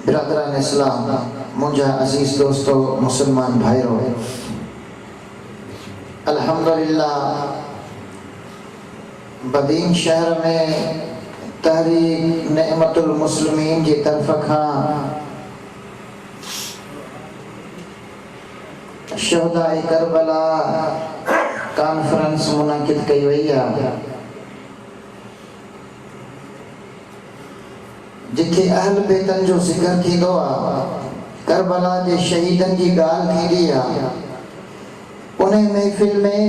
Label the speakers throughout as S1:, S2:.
S1: बिरादरान इस्लाम, मुझा अजीज दोस्तों मुसलमान भाइयों, अल्हम्दुलिल्लाह बदीन शहर में तहरीक नेमतुल मुस्लिमीन जी तरफ खां शहदाए करबला कॉन्फ्रेंस मुनक़िद कई वई आहे, जिथे अहल बेतन जो ज़िक्र थींदो आहे, करबला जे शहीदन जी ॻाल्हि थींदी आहे। उन महफ़िल में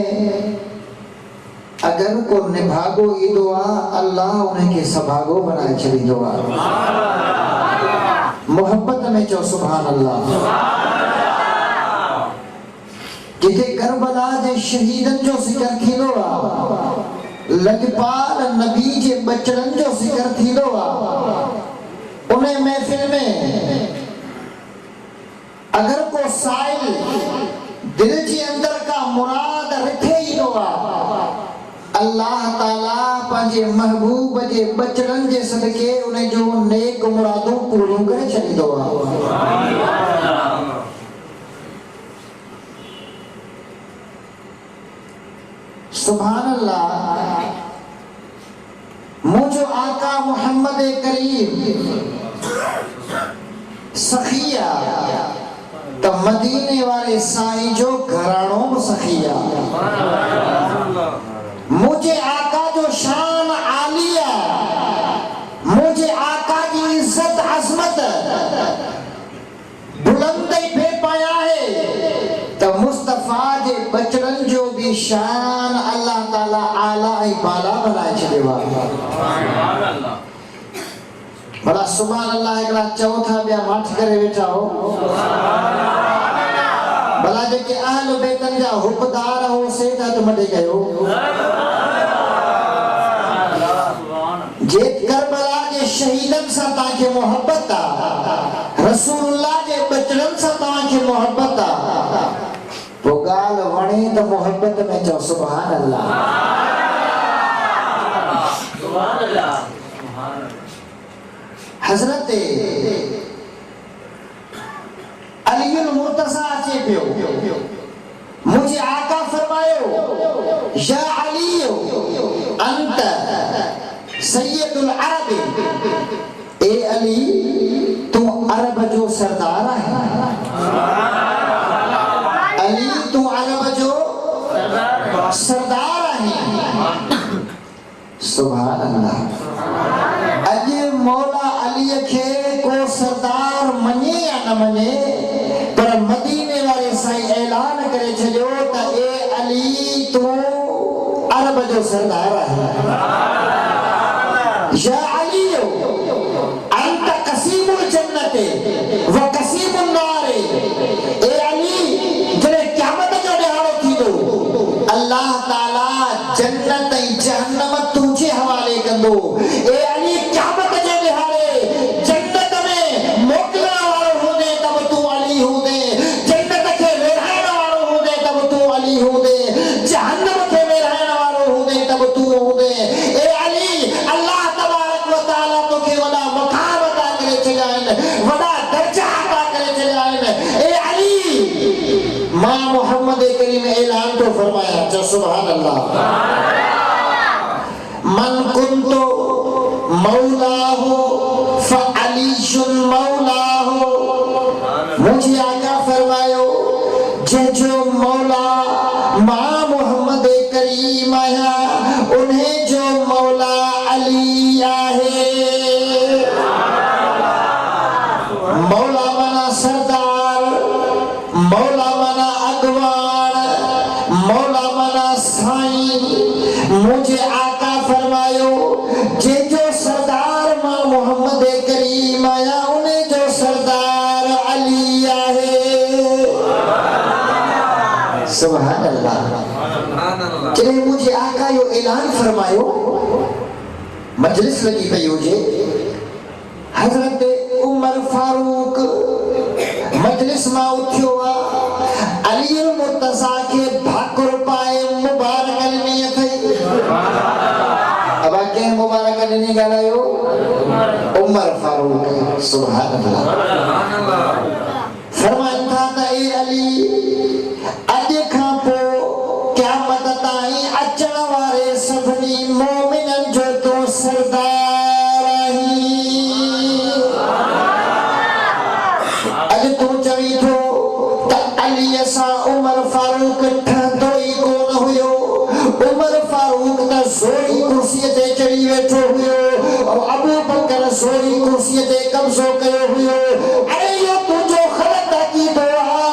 S1: अगर को निभागो ईंदो आहे, अल्लाह उनखे सभागो बनाए छॾींदो आहे। मोहब्बत में चओ सुभान अल्लाह। जिथे करबला जे शहीदन जो ज़िक्र थींदो आहे, लजपाल नबी जे बचड़न जो ज़िक्र थींदो आहे, उन महफ़िल में अगर को साइल दिल जे अंदर का मुराद रखे ईंदो आहे, अल्लाह ताला पंहिंजे महबूब जे बचड़न जे सदके उन जो नेक मुरादूं पूरो करे छॾींदो आहे। सुभान अल्लाह। मुझो आका मोहम्मद करीम सखिया तो मदीने वाले साईं जो घराणो भी सखिया। मुझे आका जो शान आलिया, मुझे आका की इज्जत अजमत बुलंद पे पाया है, तो मुस्तफा जे बचड़न जो भी शान अल्लाह ताला आला ऐं बाला बनाए छॾियो आहे। भला सुभान अल्लाह हिकिड़ा चओ था, ॿिया माठ करे वेठा हो। भला जेके अहल बेतन जा हुबदार हो से त मॾे कयो। जे करबला जे शहीदन सां तव्हांखे मोहब्बत आहे, रसूलुल्लाह जे बचड़न सां तव्हांखे मोहब्बत आहे, पोइ ॻाल्हि वणे त मोहब्बत में चओ सुभान अल्लाह। हज़रत अलीउल मुर्तज़ा अचे पियो, मुझे आका फरमायो, या अली अंत सैयदुल अरब, ए अली तू अरब जो सरदार है। अली तू अरब जो सरदार है। सुभान अल्लाह। अॼु मौला अली खे को सरदार मञे या न मञे, पर मदीने वाले साईं ऐलान करे छॾियो त ए अली तू अरब जो सरदार है। या अली अंत कसीमुल जन्नत व कसीमुन नार, ए अली जॾहिं क़यामत जो ॾिहाड़ो थींदो, अल्लाह ताला जन्नत ऐं जहन्नम तुंहिंजे हवाले कंदो। ए अली क़यामत जे ॾिहाड़े जन्नत में मोकिलण वारो हूंदे त बि तूं अली हूंदे, जन्नत खे विरहाइण वारो हूंदे त बि तूं अली हूंदे, जहन्नम खे विरहाइण वारो हूंदे त बि तूं हूंदे। ए अली अल्लाह तबारक व तआला तोखे वॾा मक़ाम अता करे छॾिया आहिनि, वॾा दर्जा अता करे छॾिया आहिनि। ए अली मां मोहम्मद करीम ऐलान तो फरमाया, चओ सुभान अल्लाह। मन कुंतो मौलाहु फअलीयुन मौलाहु, मुझे आका फरमायो जो मौला मां मोहम्मद करीम आया, उन्हें जो मौला अली आहे। मौला माना सरदार, मौला माना अगवान, मौला माना साईं। मुझे आका फरमायो जो सरदार मां मोहम्मद करीम आया, उन्हें जो सरदार अली आहे। सुभान अल्लाह। जॾहिं मुझे आका यो ऐलान फरमायो, मजलिस लगी पई हुजे, हज़रत उमर फारूक मजलिस मां उथियो आहे, अलीउल मुर्तज़ा खे भाकुर पाए मुबारक ॾिनी अथई। अब कंहिं मुबारक ॾिनी ॻाल्हायो? उमर फारूक। सुभान अल्लाह। फरमाइनि था त ए अली अॼु खां पोइ क़यामत ताईं अचण वारे सभिनी मोमिननि जो तूं सरदार आहीं। अॼु तूं चवीं थो त अलीअ सां उमर फारूक ठहंदो ई कोन हुयो। उमर फारूक त ज़ोरी कुर्सीअ ते चढ़ी वेठो हुयो, अबू बकर ज़ोरी कुर्सीअ ते कब्ज़ो कयो हुयो। अरे इहो तुंहिंजो ग़लत अक़ीदो आहे,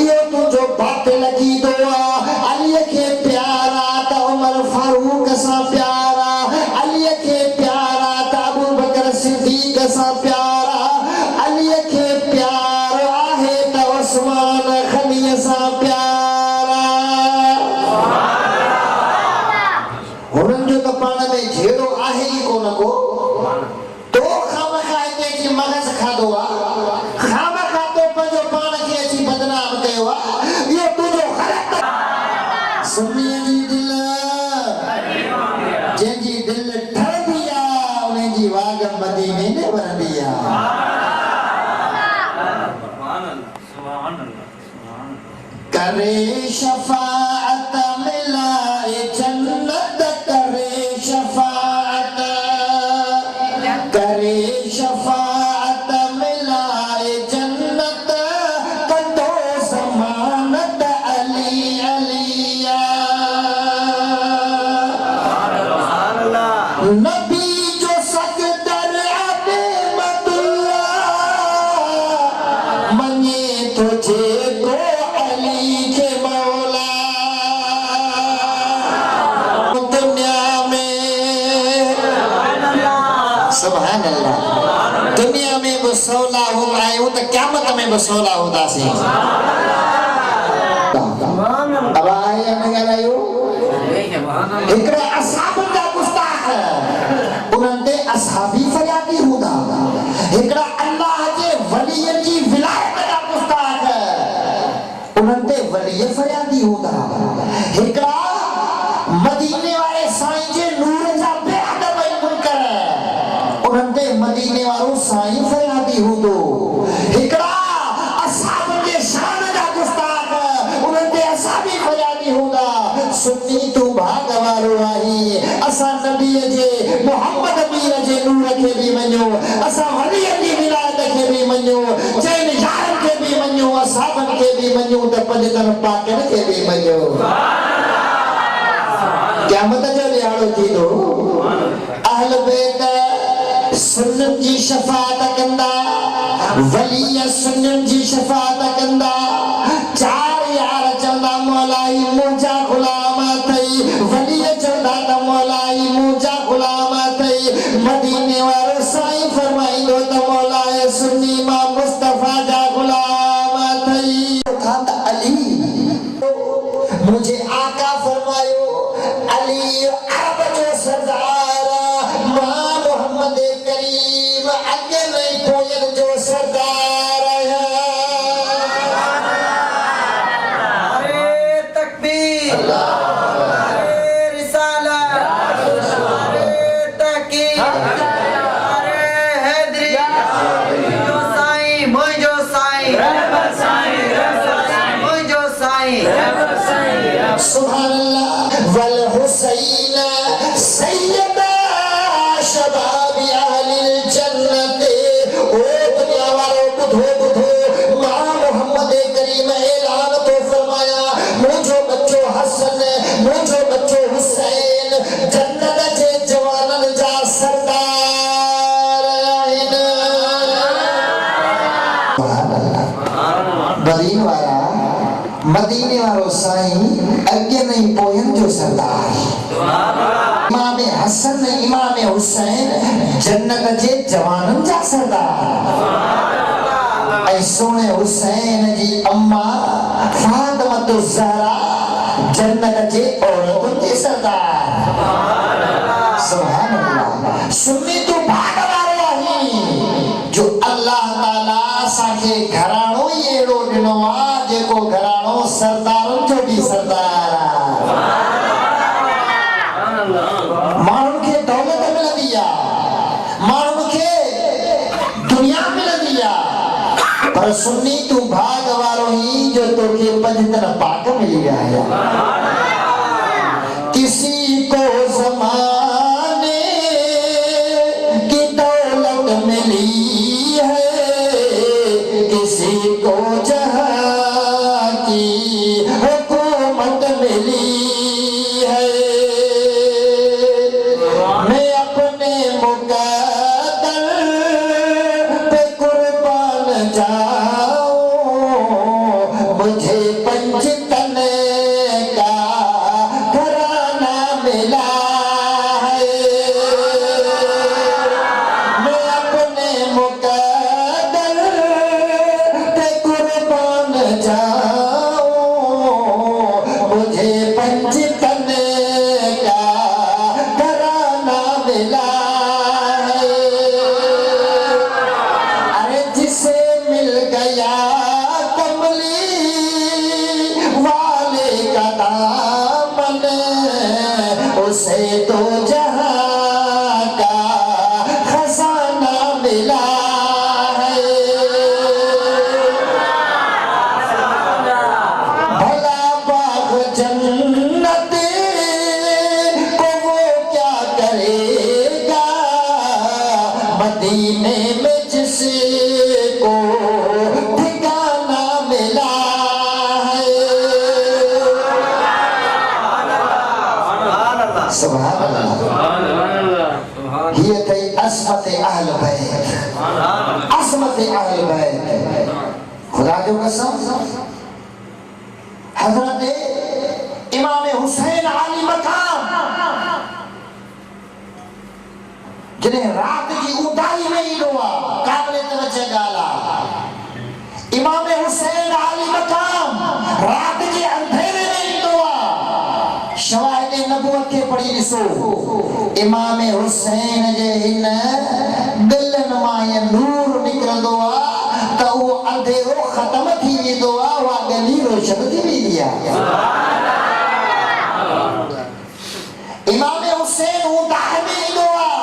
S1: इहो तुंहिंजो बातिल अक़ीदो आहे। अलीअ खे प्यार आहे त उमर फारूक सां प्यार आहे, अलीअ खे प्यार आहे त अबू बकर सिद्दीक़ सां प्यार आहे, अलीअ खे प्यार आहे त उस्मान ग़नीअ सां प्यार आहे। हुननि जो त पाण में जहिड़ो आहे ई कोन को। तो खामखा हिते जी मगज़ खाधो आहे, खामखा तो पंहिंजो पाण खे अची बदनाम कयो आहे। इहो तुंहिंजो ग़लत सुन्नीअ जी दिल, जंहिंजी दिल ठरंदी आहे उन जी वाग मदीने में वरंदी आहे। करे शफाअत मिलाए जन्नत, करे शफाअत, करे शफाअत मिलाए जन्नत, कंदो ज़मानत अली अलिया। नबी जो सकदर अनेमतुल्लाह मञे तुझे को अली के मौला। दुनिया में सुभान अल्लाह, दुनिया में भी सौला हो आयो तो क़यामत में भी सौला होदासीं। अब आए न ॻाल्हायो हिकिड़े असहाब जा गुस्ताख, उन्हनि ते असहाबी फरियादी हूंदा। हिकिड़ा अल्लाह जे वलीअ जी विलायत जा गुस्ताख, उन्हनि ते वलीअ फरियादी हूंदा। हिकिड़ा मदीने वारे साईं जे नूर जा बेअदब ऐं मुनकर, उन्हनि ते मदीने वारो साईं फरियादी हूंदो। हिकिड़ा असहाब जे शान जा गुस्ताख, उन्हनि ते असहाबी फरियादी हूंदा। सुन्नी तू भाग वारो आही, असां नबीअ जे मोहम्मद पीर जे नूर खे बि मञो, असां वलीअ जी विलायत खे बि मञो, चइनि यारनि खे बि मञो, असहाबनि खे बि मञो, त पंजतन पाकनि खे बि मञो। क़यामत जो ॾियारो थींदो, अहल बैत सुन्नत जी शफ़ाअत कंदा, वली सुन्नत जी शफ़ाअत कंदा। चार यार चवंदा मौलाई मुंहिंजा ग़ुलाम अथई, वली चवंदा त मौलाई मुंहिंजा ग़ुलाम अथई। मदीने वारो साईं फरमाईंदो त मौलाए सुन्नी मां मुस्तफ़ा जा ग़ुलाम अथई। त अली मुझे आका फरमायो अली अरब जो सरदार, मां मोहम्मद करीम अॻे नहीं पोयनि जो सरदार आहियां। अरे तकबीर, अरे रिसालत, अरे तहकीक, अरे हैदरी, मुंहिंजो साईं, मुंहिंजो साईं, मुंहिंजो साईं। सुभान अल्लाह। वल हुसैन सैयदा शबाबी अहलिल जन्नत। ओ दुनिया वालो बुधो बुधो, मां मोहम्मद करीम ऐलान तो फरमाया, मुंहिंजो बच्चो हसन, मुंहिंजो बच्चो हुसैन जन्नत जे जवाननि जा सरदार आहिनि। मदीने वारा, मदीने वारो साईं अॻे नहीं पोयनि जो सरदार। इमाम हसन, इमाम हुसैन जन्नत जे जवाननि जा सरदार। ऐं सोने हुसैन जी अम्मा फातिमा ज़हरा जन्नत जे औरतुनि जी सरदार। सुभान अल्लाह। सुन्नी तू भाग वारो आहीं जो अल्लाह ताला असांखे घराणो ई अहिड़ो ॾिनो आहे जेको घराणो सरदारनि जो बि सरदार आहे। माण्हुनि खे दौलत मिलंदी आहे, माण्हुनि खे दुनिया दुनिया मिलंदी आहे पर सुन्नी तू भाग वारो ही जो तोखे पंजतन पाक मिली विया है। किसी को ज़माने की दौलत मिली है, किसी को जहां की हुकूमत मिली है। मैं अपने मुक़द्दर पे कुर्बान जाऊं, मुझे पंजतन का घराना मिला है। मैं अपने मुक़द्दर पे कुर्बान जाऊं, मुझे पंजतन का घराना मिला है। अरे जिसे मिल गया कमली वाले का दामन, उसे तो जहां का खजाना मिला है। भला बाग जन्नत को वो क्या करेगा, मदीने में जिसको ठिकाना मिला है। सुभान अल्लाह। ये थी असमत अहल बैत, असमत अहल बैत। खुदा जो कसम हजरत इमाम हुसैन आली मकाम जिन्हें रात की ऊंचाई में ईंदो आहे, काबिल तवज्जो ॻाल्हि आहे। इमाम हुसैन आली मकाम रात के अंधेरे में ईंदो आहे। शवाहिद नबुवत खे पढ़ी ॾिसो, इमाम हुसैन जे हिन दिलनि मां ये नूर निकिरंदो आहे त उहो अंधेरो ख़तम थी वेंदो आहे, उहा गली रोशन थी वेंदी आहे। इमाम हुसैन ऊंदाह में ईंदो आहे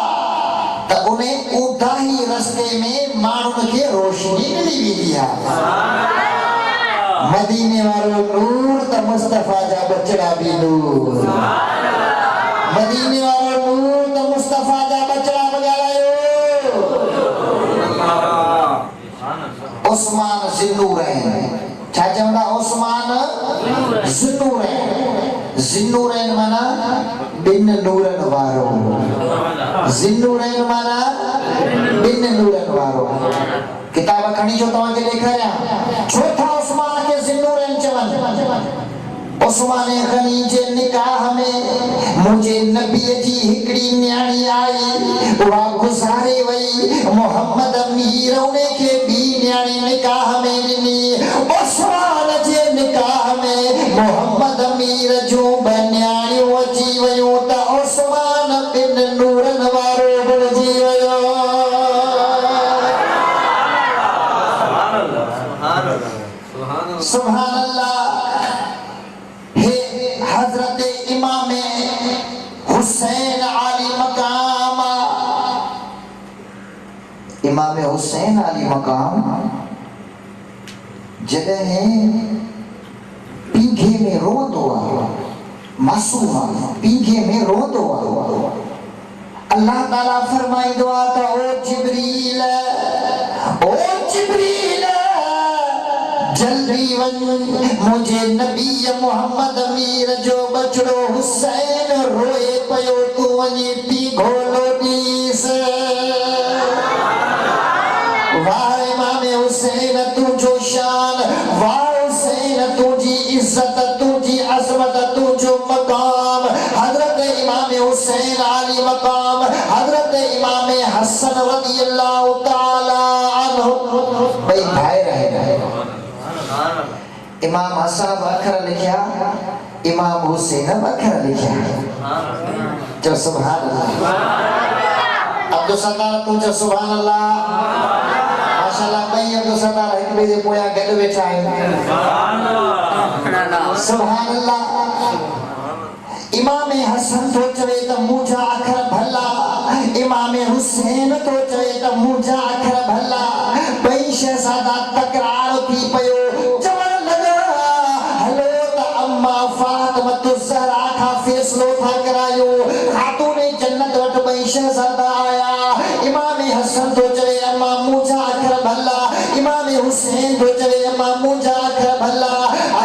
S1: त उन ऊंदाही रस्ते में माण्हुनि खे रोशनी मिली वेंदी आहे। मदीने वारो नूर त मुस्तफ़ा जा बचड़ा भी नूर, मदीने वारो नूर त मुस्तफ़ा जा बचड़ा बॻायो। उस्मान ज़िन्नूरैन, छा चवंदा उस्मान ज़िन्नूरैन। ज़िन्नूरैन माना बिन नूरन वारो, ज़िन्नूरैन माना बिन नूरन वारो। किताब खणी जो तव्हांखे ॾेखारियां छो था उस्मान खे ज़िन्नूरैन चवनि। उस्मान गनी जे निकाह में मुझे नबी जी हिकड़ी न्याणी आई, उहा गुज़ारे वई। मोहम्मद अमीर उन्हें के बी न्याणी निकाह में ॾिनी। उस्मान जे निकाह में मोहम्मद अमीर जो ॿ न्याणियूं अची वयूं त उस्मान बिन नूरन वारो बणिजी वियो। सुभान अल्लाह। हजरत इमाम हुसैन आली मकाम, इमाम हुसैन आली मकाम जॾहिं पीघे में रोंदो आहे, मासूम पीघे में रोंदो आहे, अल्लाह ताला फरमाईंदो आहे त ओ जिब्रील, ओ जिब्रील जल्दी वन, मुझे नबी मोहम्मद अमीर जो बचड़ो हुसैन रोए पयो, तू वनी पीघो लोडीस। वाह इमाम हुसैन तुझो शान, वाह हुसैन तुझी इज्जत, तुझी अजमत, तुझो मकाम। हजरत इमाम हुसैन आली मकाम, हजरत इमाम हसन रज़ियल्लाहु ताला अन्हु भाई भाई रहे। इमाम हसन अखर लिखिया, इमाम हुसैन अखर लिखिया। जो सुभान अल्लाह। अब्दुल सत्तार तू जो सुभान अल्लाह। माशाअल्लाह भाई अब्दुल सत्तार एक बजे पोया गॾु वेठा आहिनि। सुभान अल्लाह। इमाम हसन तो चवे त मुंहिंजा अखर भला, इमाम हुसैन तो चवे त मुंहिंजा अखर भला। इमाम हुसैन तो चवे अम्मा मुंहिंजा अखर भला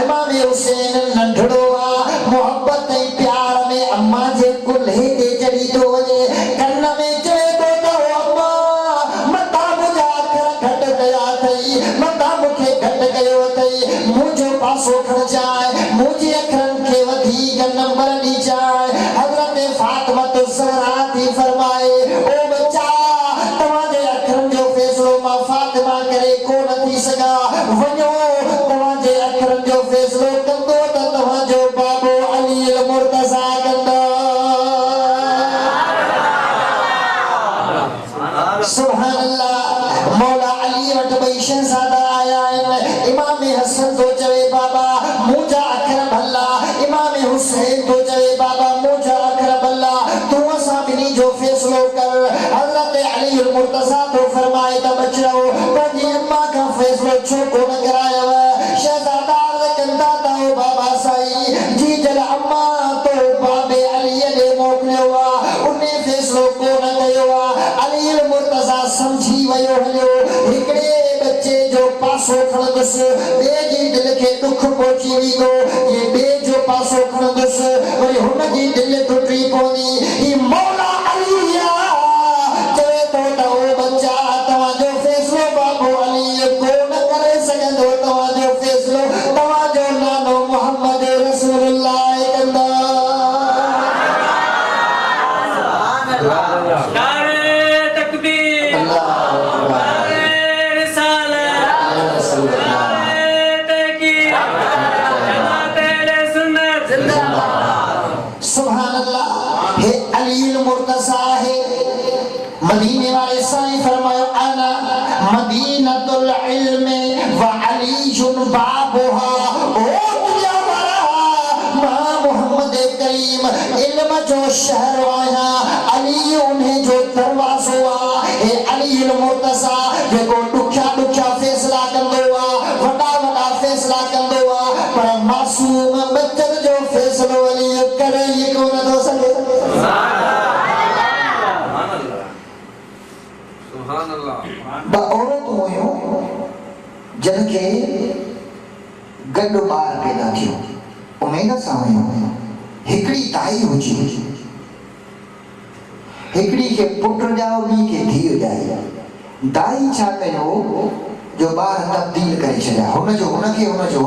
S1: इमाम हुसैन नंढड़ो आ मोहब्बत ऐं प्यार में अम्मा जे कुल्हे ते चढ़ी थो वञे कन में चवे थो त अम्मा मता मुंहिंजा अखर घटि कया अथई मता मूंखे घटि कयो अथई मुंहिंजो पासो खणजाए मुंहिंजे अखरनि खे वधीक नंबर ॾिजाए हज़रत फातिमा ज़हरा थी फरमाए ओ बच्चा तव्हांजे अखरनि जो फैसलो मां फातिमा करे कोन थी सघां वञो तव्हांजे अखरनि जो फैसलो कंदो त तव्हांजो बाबो अली मुर्तज़ा कंदो सुभान अल्लाह मौला अली वटि ॿई शहज़ादा आया आहिनि इमाम हसन तो चवे बाबा मुंहिंजा अखर भला इमाम हुसैन तो चवे बाबा मुंहिंजा अखर भला तूं असां ॿिन्ही जो फैसलो कर हज़रत अली मुर्तज़ा तो फरमाए त बचड़ो पंहिंजी अम्मा खां फैसलो छो कोन करायव शहज़ादा कंदा त बाबा साईं जी जल अम्मा तो बाबे अली ॾे मोकिलियो आहे उन फैसलो कोन कयो आहे अली मुर्तज़ा समझी वियो हलियो हिकिड़े बच्चे जो पासो खणंदुसि ॿिए जी दिलि खे दुख पहुची वेंदो ये ॿिए जो पासो खणंदुसि वरी हुनजी दिलि टुटी पवंदी ही मौला अली चवे थो त ओ बच्चा तव्हांजो फैसलो बाबो अली कोन करे सघंदो तव्हांजो फैसलो तव्हांजो नालो मोहम्मद रसूलुल्लाह कंदा मदीने वाले साईं फरमायो अना मदीनतुल इल्म व अलीजुन बाबुहा ओ दुनिया वाला मां मोहम्मद करीम इल्म जो शहर आया अली उन्हें जो दरवाज़ो आ ए अली मुर्तज़ा जेको दुखिया फैसला कंदो आ वॾा फैसला कंदो आ पर मासूम बच्चन जो फैसलो अली करे ई कोन थो सघे औरत हुयूं जिन खे गॾु ॿार पैदा थियो उमेद सां हुयूं हिकिड़ी ताई हुजी हिकिड़ी खे पुट ॼाओ ॿी खे धीउ ॼाई दाई छा कयो जो ॿार तब्दील करे छॾिया हुनखे ॾेई छॾियो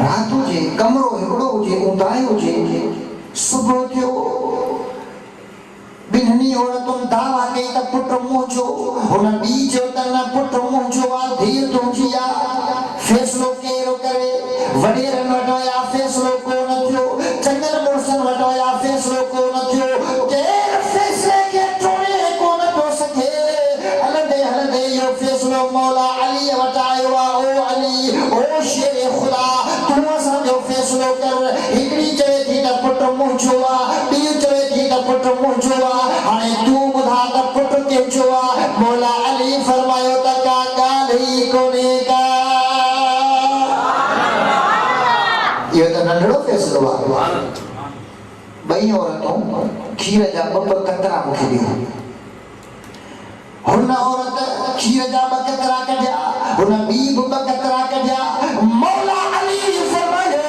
S1: राति हुजे कमरो हिकिड़ो हुजे ऊंदाहि हुजे सुबुह थियो बिन्हनी औरतुनि दावा कई त पुट मुंहिंजो हुन ॿी जो त न पुट मुंहिंजो आहे धीउ तुंहिंजी आहे फैसलो केरु करे वॾेरनि वटि विया फैसलो कोन थियो चङनि मुड़ुसनि वटि विया फैसलो कोन थियो केरु फैसले खे टोड़े कोन थो सघे हलंदे इहो फैसलो मौला अली वटि आयो आहे ओ अली ओ शेर ख़ुदा तूं असांजो फैसलो कर हिकिड़ी चवे थी त पुट मुंहिंजो आहे ॿी चवे थी त पुट मुंहिंजो आहे हाणे तूं ॿुधा त पुट कंहिंजो आहे मौला अली फरमायो त का ॻाल्हि ई कोन्हे का इहो त नंढड़ो फैसलो आहे ॿई औरतूं खीर जा ॿ कतरा मूंखे ॾियो हुन औरत खीर जा 2 कतरा कढिया हुन ॿी बि 2 कतरा कढिया मौला अली फरमायो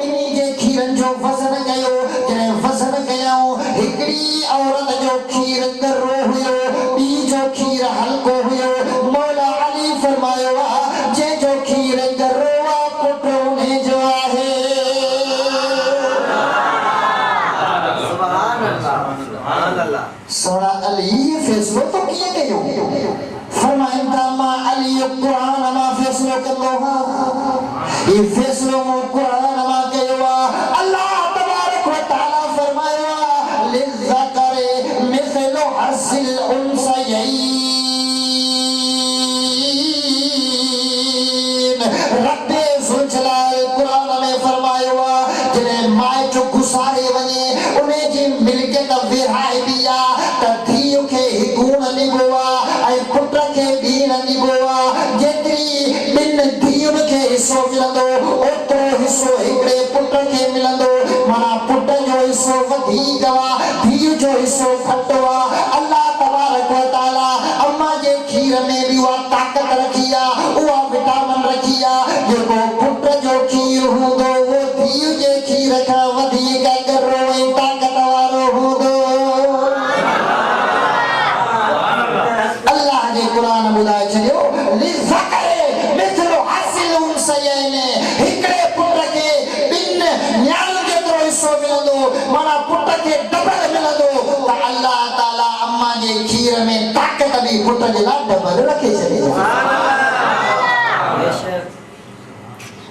S1: ॿिन्ही जे खीरनि जो वज़न कयो जॾहिं वज़न कयऊं हिकिड़ी औरत जो खीर गरो हुयो ॿी जो खीर हल्को हुयो मौला अली फरमायो जंहिंजो खीर गरो आहे पुट उन्हे जो आहे सोना अली फैसलो तो कीअं कयो फरमाइनि था मां अली क़ुरान मां फैसलो कंदो आहियां ये फैसलो मां क़ुरान मां कयो आहे अल्लाह तबारक व तआला फरमायो आहे लिज़्ज़करि मिस्लु हज़्ज़िल उन्सयैन रब्बे ज़ुलजलाल क़ुरान में फरमायो आहे जॾहिं माइट गुसारे वञे उन जी मिल्कियत विरहाइबी आहे त धीउ खे हिकु न ॾिबो आहे ऐं पुट खे ॿी न ॾिबो आहे जेतिरी ॿिनि धीउनि खे हिसो मिलंदो ओतिरो हिसो खीर में भी वह ताकत रखी आहे, उहा विटामिन रखी आहे, जेको पुट जो खीर हूंदो वो धीउ जे खीर खां वधीक गरो ऐं ताकत वारो हूंदो। अल्लाह जे क़ुरान ॿुधाए छॾियो, लिज़करे मिथलु हासिल उनसयैनि, हिकिड़े पुट खे ॿिनि न्याणियुनि जेतिरो हिसो मिलंदो, माना पुट खे डबल मिलंदो, त अल्लाह ताला अम्मा जे खीर में ताकत भी पुट जे लाइ डबल रखे छॾी।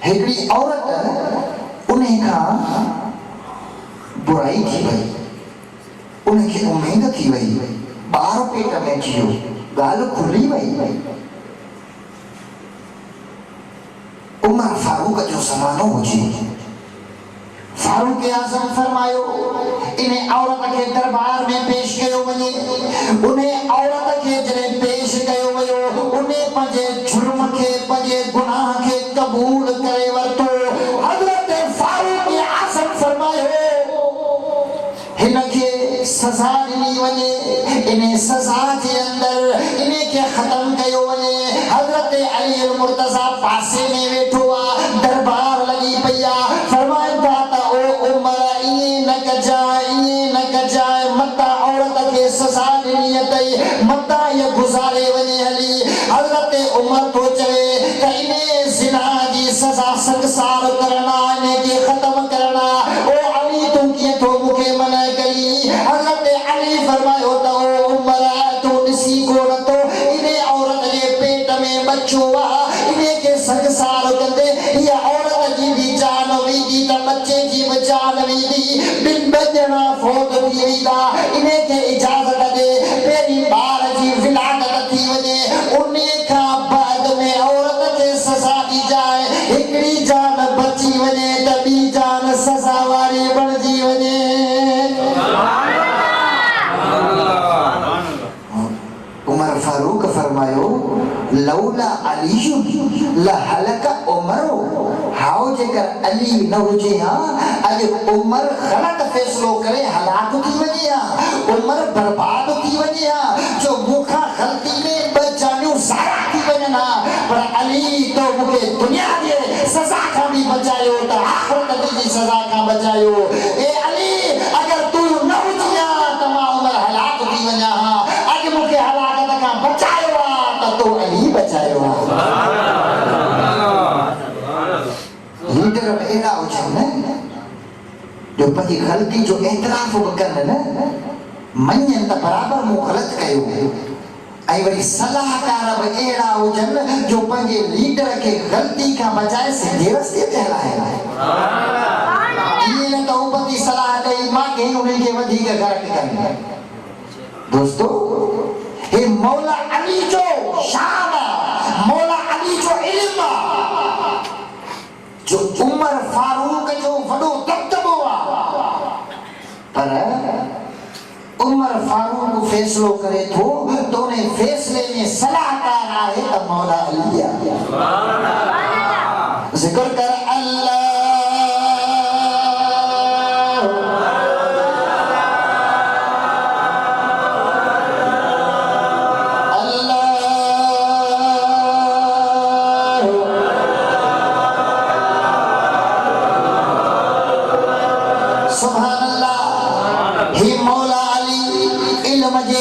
S1: हिकिड़ी औरत उन खां बुराई थी वई, उनखे उमेद थी वई, ॿार पेट में अची वियो, ॻाल्हि खुली वई। उमर फारूक जो ज़मानो हुजे, फारूक आज़म फरमायो इन औरत के दरबार में पेश कयो वञे। उन औरत के जॾहिं पेश कयो वियो, उन पंहिंजे जुर्म खे, पंहिंजे गुनाह खे क़बूल करे वरितो। हज़रत फारूक आज़म फरमायो हिन खे सज़ा ॾिनी वञे, इन सज़ा जे अंदर इन खे ख़त्म कयो वञे। हज़रत अली मुर्तज़ा पासे में वेठो आहे, दरबार लॻी पई आहे, फरमाइनि था त ओ उमर ईअं न कजाए, ईअं न कजाए, मता औरत खे सज़ा ॾिनी अथई, मता इहा गुज़ारे वञे हली। हज़रत उमर थो चवे त इन ज़िना जी सज़ा संसार करणा, इन खे ख़त्म करणा, ओ अली तूं कीअं थो मूंखे मना कई। हज़रत अली फरमायो त ओ उमर तूं ॾिसी कोन थो, इन औरत जे पेट में बच्चो आहे, इन खे संसार कंदे इहा औरत जी भी जान वेंदी त बच्चे जी भी जान वेंदी, ॿिनि ॼणा फौत थी वेंदा। इन खे इजाज़त ॾे, पहिरीं ॿार जी विलादत थी वञे, उन खां बाद में औरत खे सज़ा ॾिजाए, हिकिड़ी जान बची वञे त ॿी जान सज़ा वारी बणिजी वञे। उमर फारूक फरमायो लौला अली लहलक उमरो, हाउ जेकर अली न हुजे हा अॼु उमर ग़लत फ़ैसिलो करे हलाक थी वञे हा, उमर बर्बाद थी वञे हा, जो मूंखां ग़लती में ॿ जानियूं ज़ाया थी वञनि हा, पर अली तो मूंखे दुनिया जे सज़ा खां बि बचायो त आख़िरत जी सज़ा खां बचायो। ए अली अगर तू न हुजी हा त मां उमर हलाक थी वञा हा, अॼु मूंखे हलाकत खां बचायो हा त तो अली बचायो हा। लीडर अहिड़ा हुजनि न जो पंहिंजी ग़लती जो एतिराफ़ बि कनि न, मञनि त बराबरि मूं ग़लति कयो, ऐं वरी सलाहकार बि अहिड़ा हुजनि जो पंहिंजे लीडर खे ग़लती खां बचाए सिधे रस्ते ते हलाइनि। ईअं न त उबती सलाह ॾेई मां कंहिं उन्हनि खे वधीक ग़लति कनि। दोस्तो हे मौला अली जो शान आहे, मौला अली जो इल्म आहे, जो उमर फारूक जो वॾो दबदबो आहे, पर उमर फारूक फ़ैसिलो करे थो त उन फ़ैसिले में सलाहकार आहे त मौला अली आहे। ज़िक्र कर अल्लाह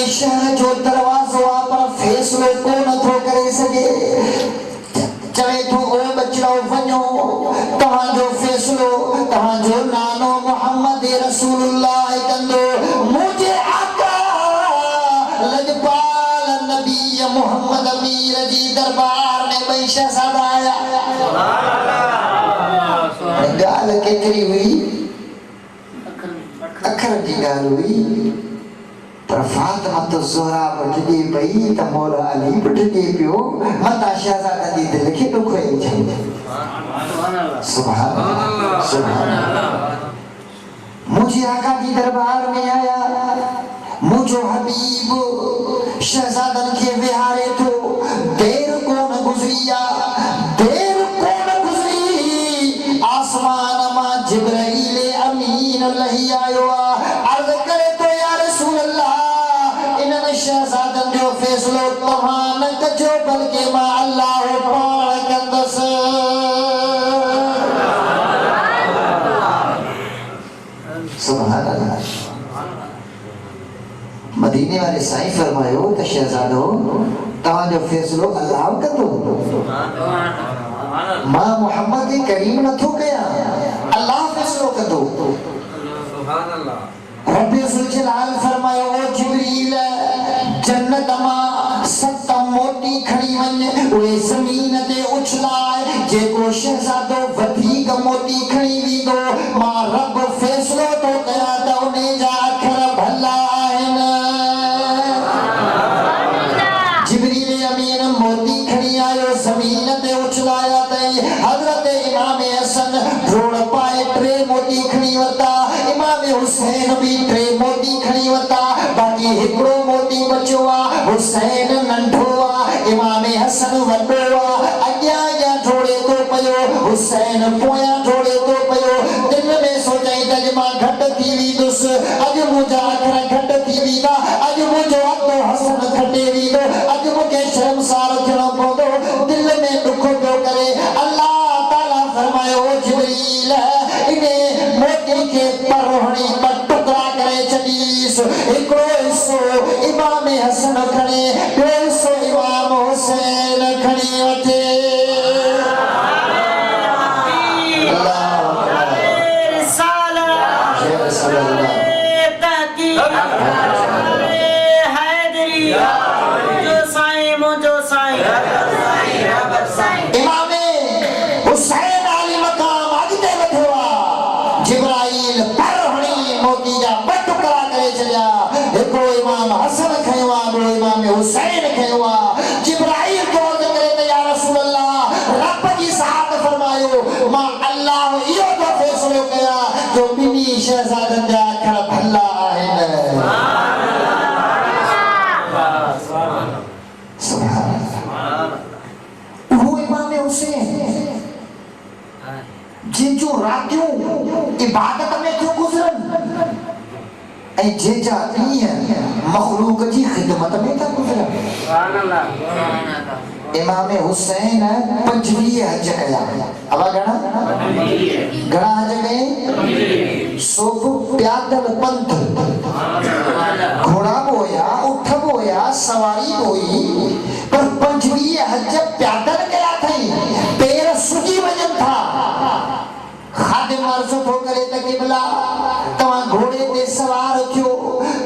S1: शहर जो दरवाज़ो आहे पर फ़ैसिलो कोन थो करे सघे। चवे थो ओ बचड़ो वञो, तव्हांजो फ़ैसिलो तव्हांजो नानो मोहम्मद रसूलुल्लाह कंदो। मुंहिंजे आका लजपाल नबी मोहम्मद अमीर जी दरबार में ॿई शहज़ादा आया। ॻाल्हि केतिरी हुई, अखर जी ॻाल्हि हुई, पर फातिमा तो ज़हरा वठजे पई त मौला अली वठजे पियो, मता शहज़ादा जी दिलि खे ॾुख अचे। सुभान अल्लाह, सुभान अल्लाह। मुंहिंजे आका जी दरबार में आया, मुंहिंजो हबीब शहज़ादनि खे विहारे थो, देर कोन गुज़री आहे, देर कोन गुज़री, आसमान मां जिब्राईल अमीन लही आयो आहे, अर्ज़ करे तो या रसूल अल्लाह, इन्हनि शहजादन जो फैसलो तव्हां न कजो बल्कि मां अल्लाह पाण कंदुसि। सुभान अल्लाह। मदीने वाले साईं फरमायो त शहजादो तव्हांजो फैसलो अल्लाह कंदो। मां मोहम्मद के करीम नथो कया, अल्लाह फैसलो कंदो। सुभान अल्लाह। रब्बे ज़ुल जलाल फरमायो ओ जिब्रील जन्नत मां 7 मोती खणी वञ उहे ज़मीन ते उछलाए, जेको शहजादो वधीक मोती खणी वींदो मां रब फैसलो तो कया त उन जा अखर भला आहिनि। जिब्रील अमीन मोती खणी आयो, ज़मीन ते उछलाया तई। हज़रत इमाम हसन ढोड़ पाए 3 मोती खणी वता, इमाम हुसैन भी 3 मोती खणी वता, बाकी हिकड़ो मोती बचो आ। हुसैन नंढो आ, इमाम हसन वॾो आ। अॻियां अॻियां ढोड़े तो पयो, हुसैन पोयां ढोड़े तो पयो। दिल में सोचई त अॼु मां घटि थी वींदुसि, अॼु मुंहिंजा अखर घटि थी वींदा, अॼु मुंहिंजो अधु हसन खटे वींदो, अॼु मूंखे शर्मसार थियणो पवंदो। दिल में दुख पियो करे। अल्लाह ताला फरमायो जिब्रील इने मोती खे परहणी ॿ टुकड़ा करे छॾीस। हिकिड़ो हिस्सो इमाम हसन खणे, ॿियो हिस्सो इमाम हुसैन खणी वठे। हुसैन खयोआ। जिब्राइल को करे त या रसूल अल्लाह रब जी साथ फरमायो मां अल्लाह इहो तो फैसलो कया जो बिनी शहजादन जा अखर भला आहिनि। सुभान अल्लाह। वो इमाम हुसैन जिन रातियूं इबादत में क्यों गुज़रन ऐं जेजा ॾींहं मखलूक जी ख़िदमत में था गुज़रन। सुभान अल्लाह। इमाम हुसैन 25 हज कया। अब घणा हज कए? सोब प्यादल पंथ, घोड़ा बि हुया, उठ बि हुया, सवारी बि हुई, पर 25 हज प्यादल कया अथई। पेर सुजी वञनि था। खादिम अर्ज़ थो करे त क़िबला तव्हां घोड़े ते सवार थियो,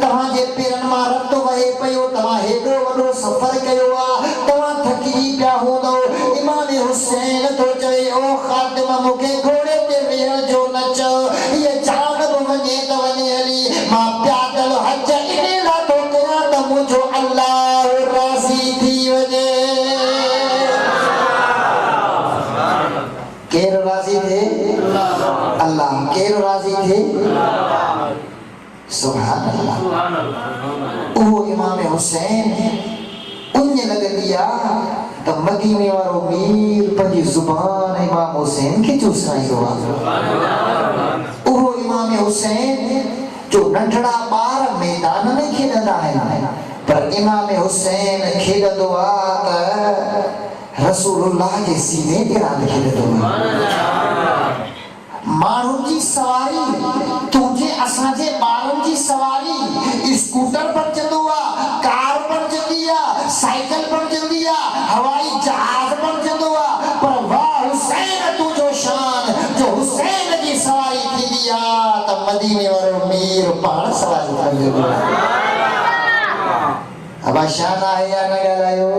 S1: तव्हांजे पेरनि मां रत वहे पियो, तव्हां हेॾो वॾो सफ़र कयो आहे, तव्हां थकिजी पिया हूंदव। इमाम हुसैन थो चए ओ खादिम मूंखे घोड़े ते वेहण जो न चओ, हीअ जान बि वञे त वञे हली। मां प्यादल हज इन लाइ थो कयां त मुंहिंजो अल्लाह राज़ी थी वञे। केरु राज़ी थिए? अल्लाह। केरु राज़ी थिए? सुभान अल्लाह। वो इमाम हुसैन उन लगंदी आ त मदीने वारो मीर पंहिंजी ज़ुबान इमाम हुसैन खे चूसाईंदो आ। वो इमाम हुसैन जो नंढड़ा ॿार मैदान में खेॾंदा आहिनि, पर इमाम हुसैन खेॾंदो आ त रसूलुल्लाह जे सीने ते रांदि खेॾंदो आ। माण्हुनि जी सवारी, तुंहिंजे असांजे ॿारनि जी सवारी स्कूटर बणजंदो आहे, कार बणजंदी आहे, साइकिल बणजंदी आहे, हवाई जहाज बणजंदो आहे, पर वाह हुसैन तुंहिंजो शान जो हुसैन जी सवारी थींदी आहे त मदीने वारो मीर पाण सवारी कंदो आहे। अब शान आहे या न ॻाल्हायो?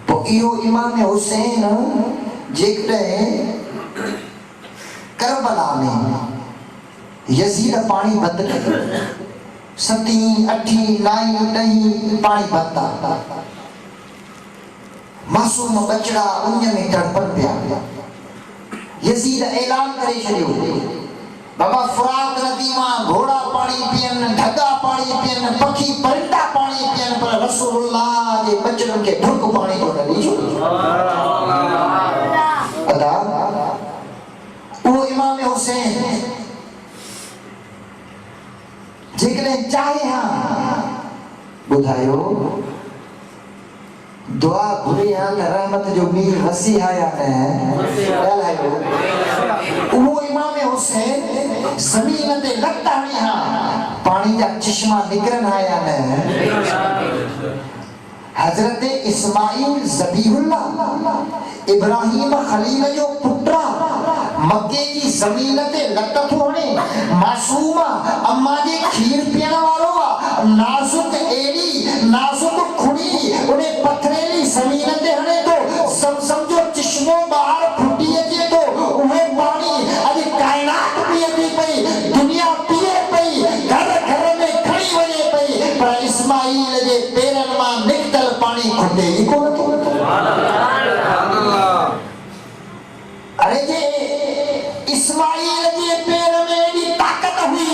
S1: पोइ इहो इमाम हुसैन जेकॾहिं करबला में यजीद पानी बंद कयो, 7, 8, 9, 10 पानी बंद था, मासूम बचड़ा उन में तड़पन पिया। यजीद ऐलान करे छॾियो बाबा फुरात नदी मां घोड़ा पानी पियन, ढगा पानी पियन, पखी परिंदा पानी पियन, पर रसूलुल्लाह जे बचड़न के ढुक पानी तो न ॾिजो। अदा वो इमाम हुसैन जेकॾहिं चाहे हा ॿुधायो दुआ घुरी हां त रहमत जो मीर वसी आया न ॻाल्हायो उहो इमाम हुसैन ज़मीन ते लत हणी हां पानी जा चश्मा निकरन आया न हजरत इस्माइल ज़बीहुल्लाह इब्राहिम खलील जो पुत्रा मक्के की ज़मीन ते लत थो हणे मासूम अम्मा जे खीर पीअण वारो नाज़ुक एड़ी नाज़ुक खुड़ी उन पथरेली ज़मीन ते हणे तो सब समझो चश्मो बाहर फुटी अचे तो उहे पानी अॼु कायनात पीए थी पई दुनिया पीए पई घर घर में खणी वञे पई पर इस्माइल जे पेरनि मां निकतल पानी खुटे ई कोन थो अरे जे इस्माइल जे पेर में एॾी ताक़त हुई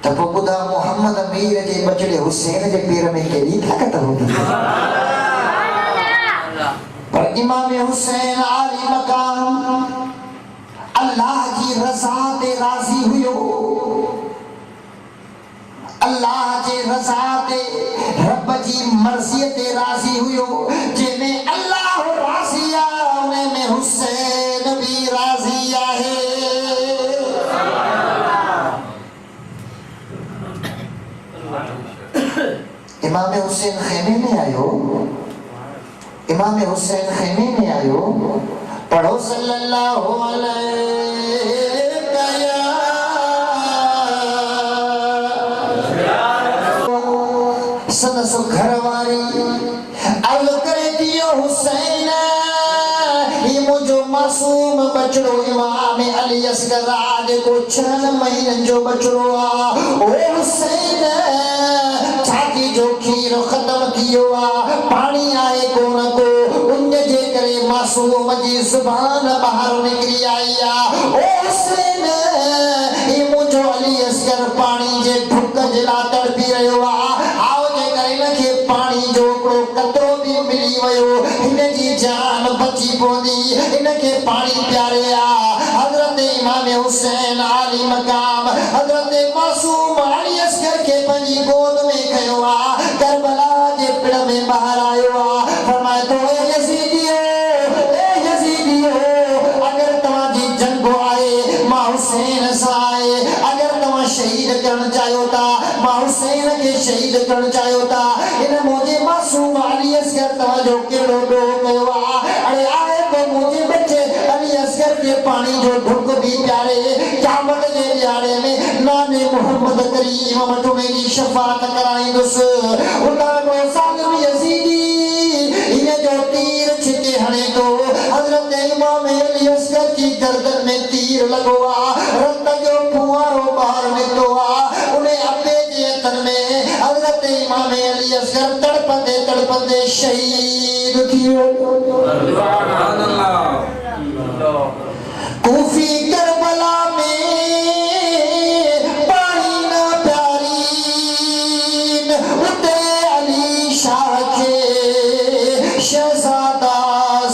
S1: त पोइ ॿुधा मोहम्मद अमीर जे बचड़े हुसैन जे पेर में केॾी ताक़त हूंदी पर इमाम हुसैन आली मकाम अल्लाह जी रज़ा ते राज़ी हुयो अल्लाह जे रज़ा ते रब जी मर्ज़ी ते राज़ी हुयो जंहिंमें अल्लाह राज़ी आहे उन में हुसैन भी राज़ी आहे इमाम हुसैन खेमे में आयो इमाम हुसैन खेमे में आयो पढ़ो सल्लल्लाहु अलैहि सदसो घरवारी अल करे दियो हुसैन ये मुझो मासूम बचड़ो इमाम अली असगर आज को 6 महीनन जो बचड़ो आ ओ हुसैन छाती जो खीर खत्म थियो आ पानी आए कोन को उन जे करे मासूम जी जुबान बाहर निकली आई आ ओ हुसैन ये मुझो अली असगर पानी जे ढुक जला तड़पी रहियो आ पानी जो कतरो भी मिली वयो इन जी जान बची पोंदी इनके पानी प्यारे आ हजरत इमाम हुसैन आली मकाम हजरत मासूम अली असगर के पंजी गोद में खयो आ करबला जे पिड़ में बाहर आयो आ फरमाए तो ए यजीदियो अगर तवा जी जंग आए मां हुसैन साए अगर तवा शहीद करण चाहियो ता मां हुसैन के शहीद करण चाहियो ता इन मुझे मासूम अली असगर तवजो केड़ो दो कयो अरे आए तो मुझे बच्चे अली असगर के पानी जो ढुक भी प्यारे क़यामत जे दिहाड़े में नाने मोहम्मद करीम मठो में की शफाअत कराईंदुस उता को सागम यजीदी इने जो तीर छिके हणे तो हजरत इमाम अली असगर की गर्दन में तीर लगो आ रत जो फुवारो बाहर निकलो आ उन्हें अपने जेतन में हजरत इमाम अली असगर तड़पते शहीद थियो सुभान अल्लाह कूफी करबला में पानी ना प्यारीन उते अली शाह के शहजादा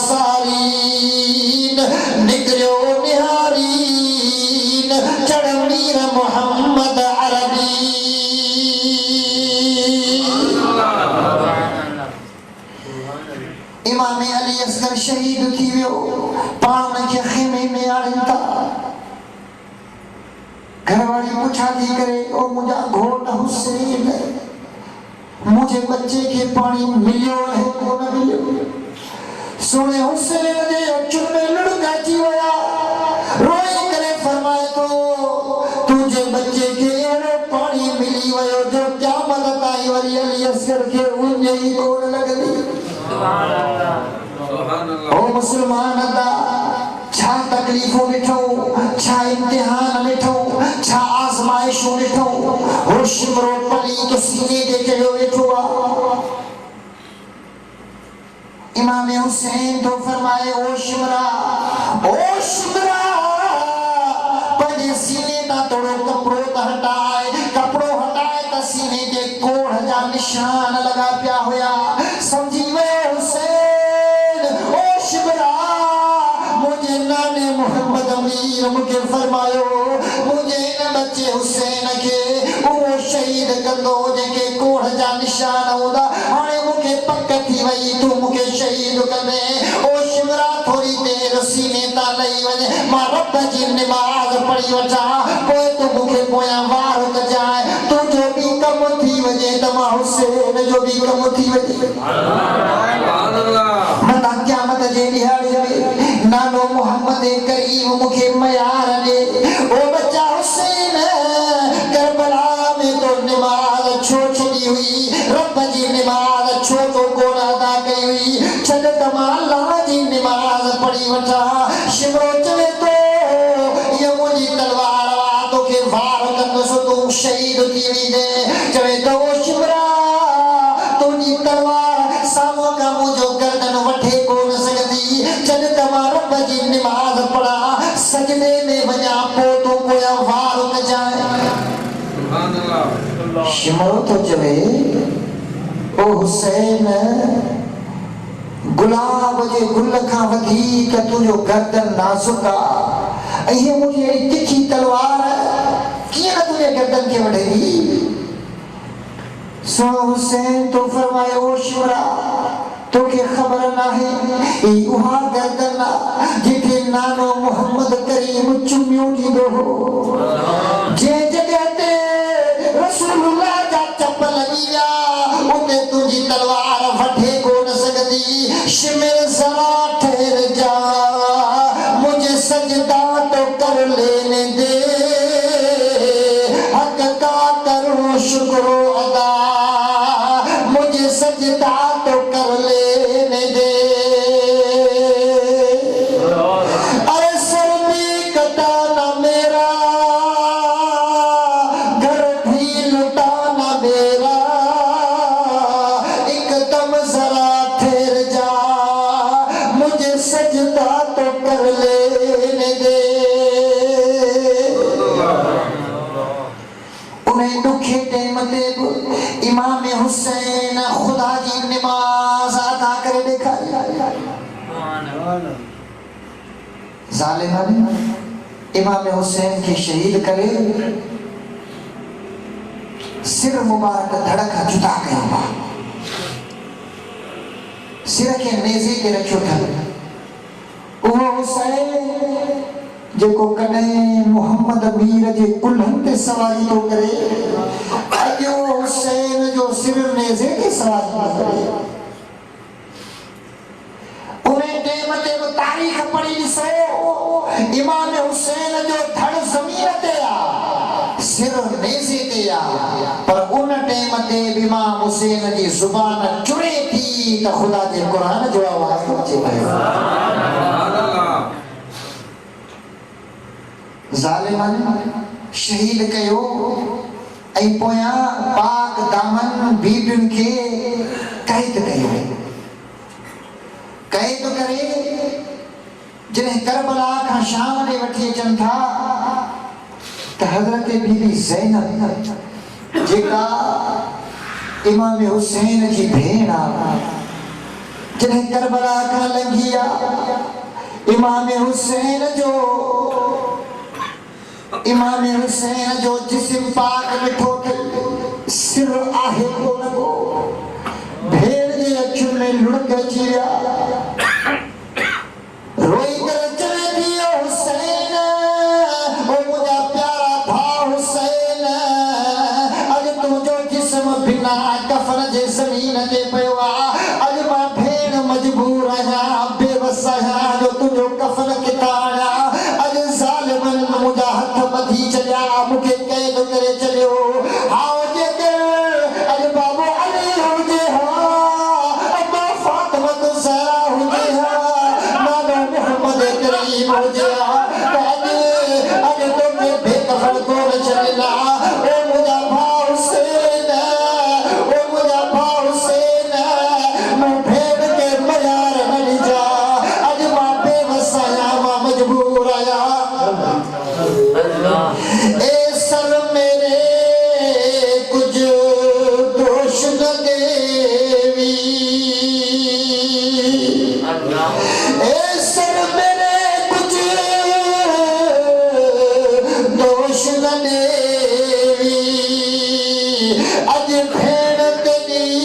S1: सारीन निकलो निहारीन चढ़मीर मोहम्मद अरबी इमाम अली असगर शहीद थी वियो पाण के खेमे में आणिन था घरवाली पुछा थी करे ओ मुझा घोट हुसैन मुझे बच्चे के पानी मिलियो है कोन मिलियो सोने हुसैन दे अखियुनि में लुढ़का अची विया रोई करे फरमाए तो तुझे बच्चे के एड़ो पानी मिली वियो जो क़यामत ताईं वरी अली असगर के उन ही कोन लगदी ओ मुसलमान दा छा तकलीफों ॾिठो छा इम्तिहान ॾिठो छा आज़माइशूं ॾिठो हो शिमरो पलीत सीने ते चढ़ियो वेठो आहे इमाम हुसैन तो फरमाए ओ शिमरा पंहिंजे सीने तां थोरो कपिड़ो त हटाए कपिड़ो हटाए त सीने ते कोढ़ जा निशान लॻा पिया हुया समझी वियो हुसैन ओ शिमरा मुझे नाने मोहम्मद अमीर मुझे फरमायो मुझे इन बच्चे हुसैन के वो शहीद कंदो जेके कोढ़ निशान होदा हाणे मुखे पक थी वई तू मुखे शहीद करे ओ शिमरा थोड़ी देर सीने ता लई वने मां रब जी नमाज पढ़ी वठा पोइ तू मुखे पोया वार कजाए तू जो भी कम थी वजे त मां हुसैन जो भी कम थी वजे सुभान अल्लाह मता क़यामत जे ॾियारे में नानो मोहम्मद करीम मुखे मयार दे ओ बच्चा हुसैन करबला में तो नमाज छो छड़ी हुई रब जी नमाज छो तो कोन अदा कई हुई छड़ तमा अल्लाह जी नमाज पढ़ी वठा शिमरो चवे तो ये मुजी तलवार वा तो के वार कंदसो तू शहीद थी वई चवे तो शिमरा तुजी तलवार सामो का मुजो गर्दन वठे कोन सकदी छड़ तमा रब जी नमाज पढ़ा सजदे में वजा पो तो कोया वार कजाए सुभान अल्लाह शिमरो तो चवे ओ हुसैन गुलाब जे गुल का वधीक तुझो गर्दन नाजुक आ ये मुझे तिखी तलवार किया तुझे गर्दन के वढेगी सो हुसैन तो फरमाए ओ शिमरा तो के खबर ना है ई उहा गर्दन जिथे नानो मोहम्मद करीम चुमियो दीदो हो जे जगह ते रसूलुल्लाह जा चप्पल लिया उते तुझी तलवार वठे कोन सकदी शिमर जरा ठहर जा मुझे सजदा तो कर लेने दे हक का करूं शुक्र अदा मुझे सजदा तो कर लेने दे अरे सर्दी कटाना मेरा घर भी लुटाना मेरा एकदम जरा ठहर जा मुझे सजदा तो कर लेने दे उन्हें दुखे टाइम ते इमाम हुसैन खुदा जी नमाज अदा करे देखा जालिम इमाम हुसैन के शहीद करे सिर मुबारक धड़का जुदा कया सिर के नेज़े के रखियो था वो हुसैन जेको कने मोहम्मद मीर जे कुल्हन ते सवारी तो करे अजो हुसैन जो सिर नेज़े के सवारी करे उन्हें टाइम ते तारीख पढ़ी ॾिसो इमाम हुसैन जो धड़ ज़मीन ते आ सिर नेज़े ते आ पर उन टाइम ते इमाम हुसैन जी ज़ुबान चुरे थी त खुदा जे कुरान जो आवाज़ अचे पियो सुभान अल्लाह जालिमन शहीद कयो ऐं पोया पाक दामन बीबियुनि खे कैद कयो कैद करे जॾहिं करबला खां शाम ॾे वठी अचनि था त हज़रत बीबी ज़ैनब जेका इमाम हुसैन जी भेण आहे जॾहिं करबला खां लंघी आहे इमाम हुसैन जो जिस्म पाक मिठो थे सिर आहे कोन को भेण जी अखियुनि में लुढ़क अची विया रोई करे चवे थी ओ हुसैन ओ मुंहिंजा प्यारा भाउ हुसैन अॼु तुंहिंजो जिस्म बिना कफन जे ज़मीन ते पियो आहे अॼु मां भेण मजबूर आहियां बेवस आहियां जो तुंहिंजो कफन किथां आणियां अॼु ज़ालिमन मुंहिंजा हथ ॿधी छॾिया मूंखे कैद करे छॾियो हाओ जेकर अॼु बाबो अली हुजे हा अम्मा फातिमा ज़हरा हुजे हा नानो मोहम्मद करीम हुजे हा अॼु तोखे बेकफन कोन छॾींदा ओ मुंहिंजा भाउ हुसैन ओ मुंहिंजा भाउ हुसैन मूं भेण खे मयार न ॾिजा अॼु मां बेवस आहियां मां मजबूर आहियां ए सर मेरे कुछ दोष न देवी ए सर मेरे कुछ दोष न देवी अज भेण तेरी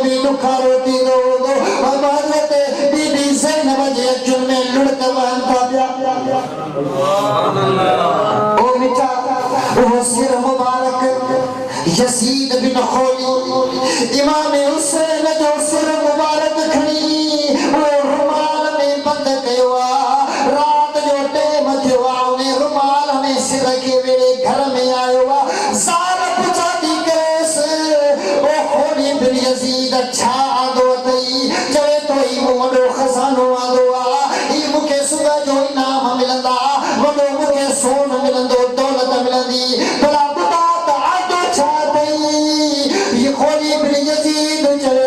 S1: भी दुखा रोती दो अब हजरत बीबी ज़ैनब जे अखियुनि में लुढ़क वहन था पिया ओ मिठा वो सिर मुबारक यजीद बिन खौली इमाम हुसैन जो सिर मुबारक खणी वो रुमाल में बंद कयो रात जो टेम थियो उन्हें रुमाल में सिर के वेड़े घर में आयो साल पुछाती करेस ओ खौली बिन यजीद अच्छा आदो तई चवे तो ही वडो खजानो आदो ई मुके सुबह जो इनाम मिलंदा वडो मुके सोन मिलंदो दौलत मिलंदी भला बुता त आदो छा तई ये खौली बिन यजीद चवे